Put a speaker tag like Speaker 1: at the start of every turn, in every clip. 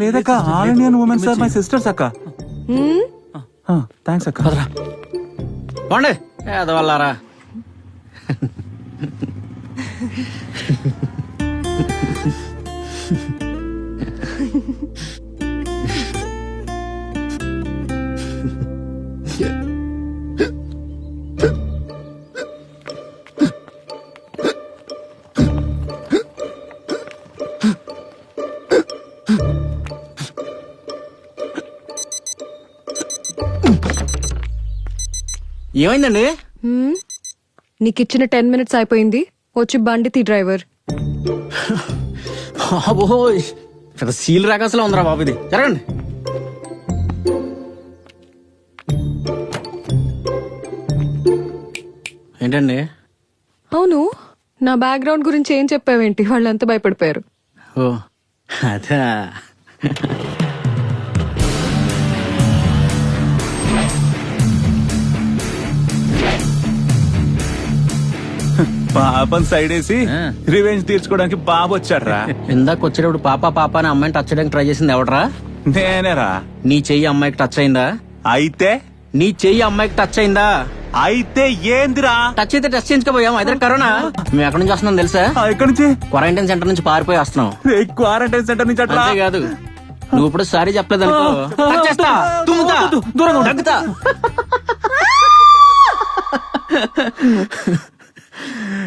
Speaker 1: లేదక్క, all Indian womens are my sisters అక్క. Thanks అక్క.
Speaker 2: పోండి ఏదవల్లారా. ఏమైందండి?
Speaker 3: నీకిచ్చిన 10 minutes అయిపోయింది. వచ్చి బండి తీ డ్రైవర్.
Speaker 2: బాబోయ్, పెద్ద సీల్ రాకాసలో ఉందిరా బాబు ఇది. జరగండి. ఏంటండి?
Speaker 3: అవును, నా బ్యాక్గ్రౌండ్ గురించి ఏం చెప్పావేంటి? వాళ్ళంతా భయపడిపోయారు.
Speaker 2: ఓ అదా.
Speaker 1: పాపని సైడ్ వేసి రివెంజ్ తీర్చుకోవడానికి బాబు వచ్చాడ్రా.
Speaker 2: ఇందాక వచ్చేటప్పుడు పాప అని అమ్మాయిని టచ్ చేయడానికి ట్రై చేసింది ఎవడరా?
Speaker 1: నేనేరా.
Speaker 2: నీ చెయ్యి అమ్మాయికి టచ్ అయిందా?
Speaker 1: అయితే
Speaker 2: నీ చెయ్యి అమ్మాయికి టచ్ అయిందా?
Speaker 1: అయితే ఏందిరా?
Speaker 2: టచ్ అయితే టచ్ చేయించుకోపోయాం. అయితే కరోనా. మేము ఎక్కడి నుంచి వస్తున్నాం తెలుసా?
Speaker 1: ఎక్కడి నుంచి?
Speaker 2: క్వారంటైన్ సెంటర్ నుంచి పారిపోయి వస్తున్నాం.
Speaker 1: క్వారంటైన్ సెంటర్ నుంచి అట్లా
Speaker 2: కాదు, నువ్వు ఇప్పుడు సారీ చెప్పలేదు అనుకో, టచ్ చేస్తా, తుమ్ముతా, దూరంగా దగ్గుతా.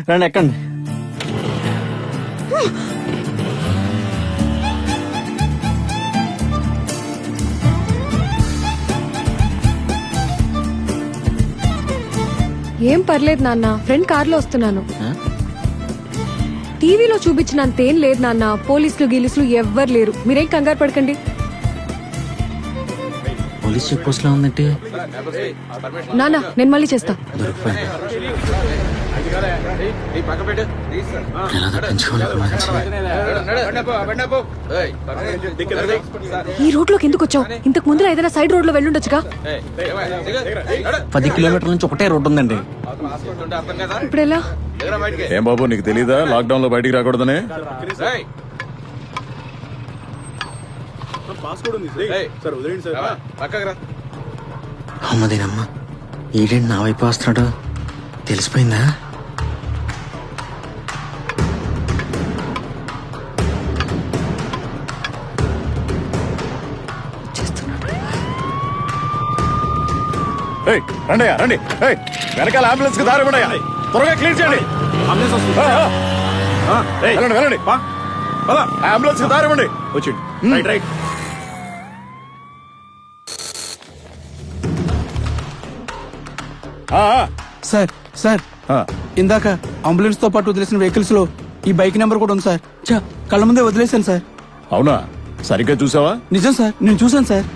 Speaker 2: రండి ఎక్కండి.
Speaker 3: ఏం పర్లేదు నాన్న, ఫ్రెండ్ కార్లో వస్తున్నాను. టీవీలో చూపించినంతేం లేదు నాన్న. పోలీసులు గీలీసులు ఎవ్వరు లేరు. మీరేం కంగారు పడకండి.
Speaker 2: పోలీస్ చెక్ పోస్ట్ లో ఉందంటే
Speaker 3: నాన్న, నేను మళ్ళీ చేస్తా. ఈ రోడ్ లోకి ఎందుకు వచ్చావు? ఇంతకు ముందు ఏదైనా సైడ్ రోడ్ లో వెళ్ళుండొచ్చుగా.
Speaker 2: 10 కిలోమీటర్ల నుంచి ఒకటే రోడ్డు ఉందండి.
Speaker 3: ఇప్పుడు ఎలా?
Speaker 4: ఏం బాబు, నీకు తెలీదా లాక్ డౌన్ లో బయటికి రాకూడదని?
Speaker 2: అమ్మదేనమ్మ, ఈడేంటి నా వైపు వస్తున్నాడు? తెలిసిపోయిందా?
Speaker 4: రండి రండి, వెనకాల అంబులెన్స్ కి దారి ఉన్నాయా? త్వరగా క్లియర్ చేయండి. వెళ్ళండి వెళ్ళండి, అంబులెన్స్ కి దారి ఇవ్వండి. వచ్చింది రైట్.
Speaker 5: సార్ సార్, ఇందాక అంబులెన్స్ తో పాటు వదిలేసిన వెహికల్స్ లో ఈ బైక్ నెంబర్ కూడా ఉంది సార్. కళ్ళ ముందే వదిలేశాను సార్.
Speaker 4: అవునా? సరిగ్గా చూసావా?
Speaker 5: నిజం సార్, నేను చూసాను సార్.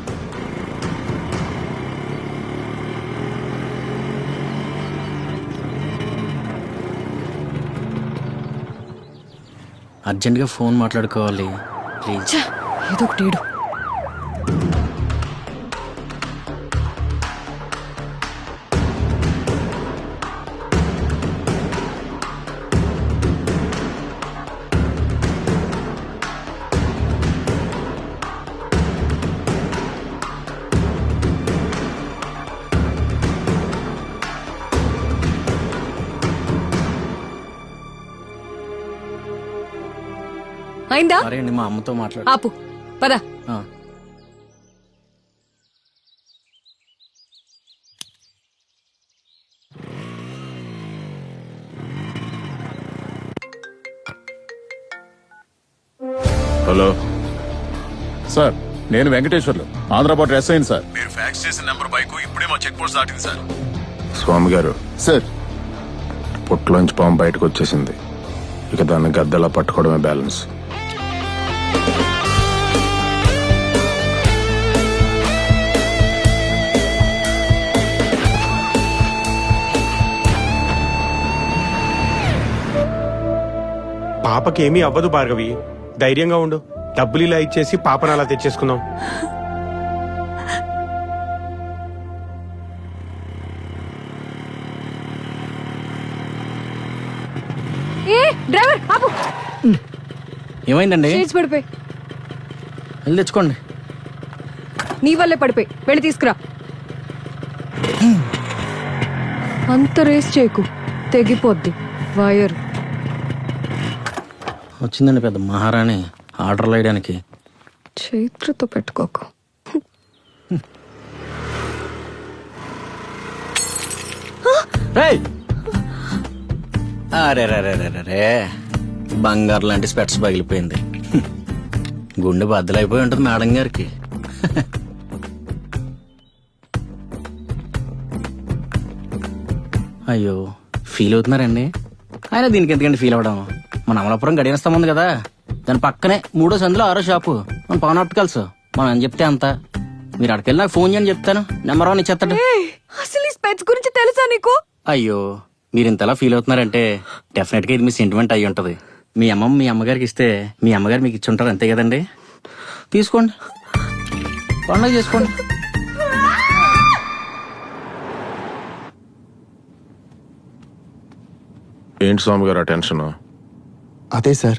Speaker 2: అర్జెంట్ గా ఫోన్ మాట్లాడుకోవాలి ప్లీజ్.
Speaker 3: ఏదో ఒకటి ఏడు. అయిందా?
Speaker 2: సరే అండి, మా అమ్మతో మాట్లాడు.
Speaker 3: ఆపు, పద.
Speaker 4: హలో సార్, నేను వెంకటేశ్వర్లు, ఆంధ్ర బార్డర్ ఎస్ఐని సార్. మీరు ఫ్యాక్స్ చేసిన నెంబర్ బైక్ ఇప్పుడే మా చెక్ పోస్ట్ దాటింది సార్.
Speaker 6: స్వామి గారు
Speaker 4: సార్,
Speaker 6: పొట్లోంచి పాము బయటకు వచ్చేసింది. ఇక దాన్ని గద్దలా పట్టుకోవడమే బ్యాలెన్స్.
Speaker 7: పాపకేమీ అవ్వదు భార్గవి, ధైర్యంగా ఉండు. డబ్బులు ఇలా ఇచ్చేసి పాపను అలా తెచ్చేసుకుందాం.
Speaker 3: డ్రైవర్ ఆపు.
Speaker 2: ఏమైందండి?
Speaker 3: పడిపోయి
Speaker 2: వెళ్ళి తెచ్చుకోండి.
Speaker 3: నీ వల్లే పడిపోయి వెళ్ళి తీసుకురా. అంత రేస్ చేయకు, తెగిపోద్ది వైర్.
Speaker 2: వచ్చిందండి పెద్ద మహారాణి ఆర్డర్లు వేయడానికి.
Speaker 3: చైత్రతో పెట్టుకోకు.
Speaker 2: అరే రే బంగారు లాంటి స్పెట్స్ పగిలిపోయింది. గుండె బద్దలైపోయి ఉంటుంది మేడం గారికి. అయ్యో ఫీల్ అవుతున్నారండి. అయినా దీనికి ఎందుకంటే ఫీల్ అవడం, మన అమలాపురం గడియన స్తంభం ఉంది కదా, దాని పక్కనే 3వ సందులో 6వ షాపు మన పవన్ ఆప్టికల్స్. మనం అని చెప్తే అంత, మీరు అక్కడికి నాకు ఫోన్ చేయని చెప్తాను, నెంబర్ 1 ఇచ్చేస్తాడు.
Speaker 3: అసలు ఈ స్పెట్స్ గురించి తెలుసా నీకు?
Speaker 2: అయ్యో మీరు ఇంతలా ఫీల్ అవుతున్నారంటే డెఫినెట్ గా ఇది మీ సెంటిమెంట్ అయ్యి ఉంటది. మీ అమ్మమ్మ మీ అమ్మగారికి ఇస్తే మీ అమ్మగారు మీకు ఇచ్చి ఉంటారు, అంతే కదండి. తీసుకోండి, పండుగ చేసుకోండి.
Speaker 6: ఏంటి స్వామి గారు ఆ టెన్షన్?
Speaker 8: అదే సార్,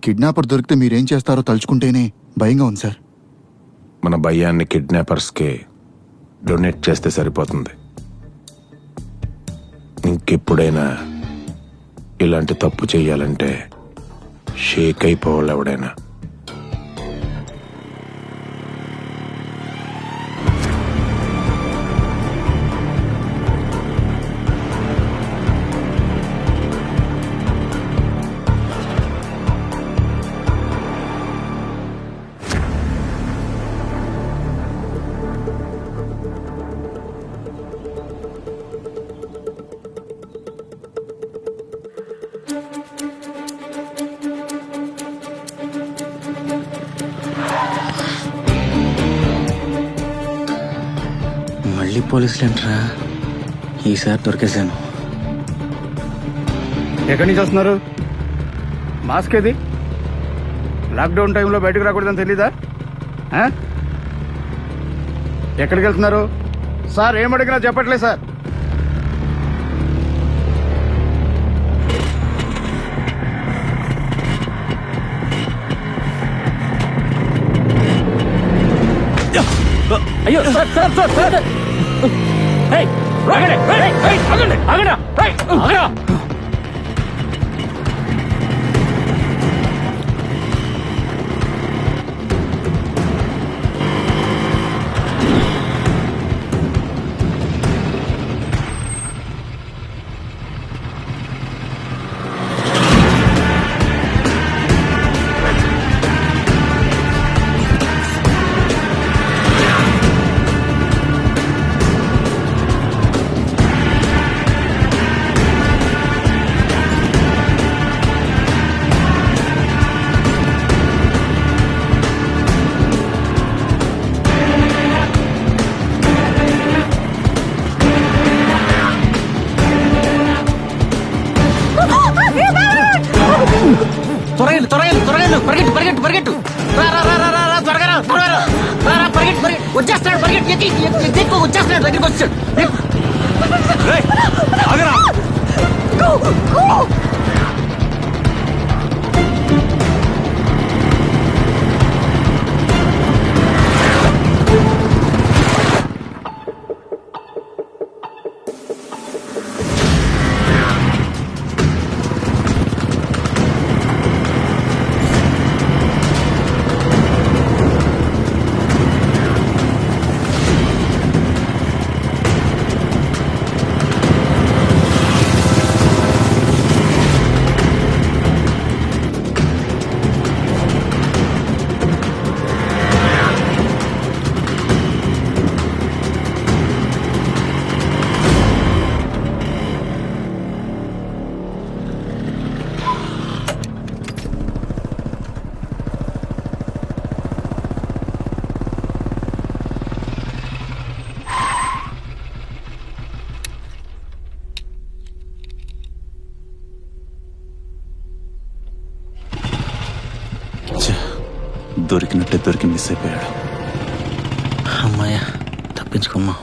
Speaker 8: కిడ్నాపర్ దొరికితే మీరేం చేస్తారో తలుచుకుంటేనే భయంగా ఉంది సార్.
Speaker 6: మన భయాన్ని కిడ్నాపర్స్ కి డొనేట్ చేస్తే సరిపోతుంది. ఇంకెప్పుడైనా ఇలాంటి తప్పు చెయ్యాలంటే షేక్ అయిపోవాలి ఎవడైనా.
Speaker 2: మళ్ళీ పోలీసులు ఏంట్రా, ఈసారి దొరికేశాను.
Speaker 5: ఎక్కడి నుంచి వస్తున్నారు? మాస్క్ ఏది? లాక్డౌన్ టైంలో బయటకు రాకూడదని తెలీదా? ఎక్కడికి వెళ్తున్నారు సార్? ఏం అడిగినా చెప్పట్లేదు సార్.
Speaker 1: అయ్యో సార్ సార్ సార్ సార్. ఏయ్, ఆగండి, ఏయ్, ఏయ్, ఆగండి, ఆగండి, ఏయ్, ఆగండి.
Speaker 2: పరిగెట్టు వచ్చేస్తాడు, పరిగెట్టు వచ్చేస్తాడు, దగ్గరికి వచ్చాడు.
Speaker 1: ఏయ్, ఆగరా. దొరికినట్టే దొరికి మిస్ అయిపోయాడు.
Speaker 2: అమ్మాయ తప్పించుకోమ్మా.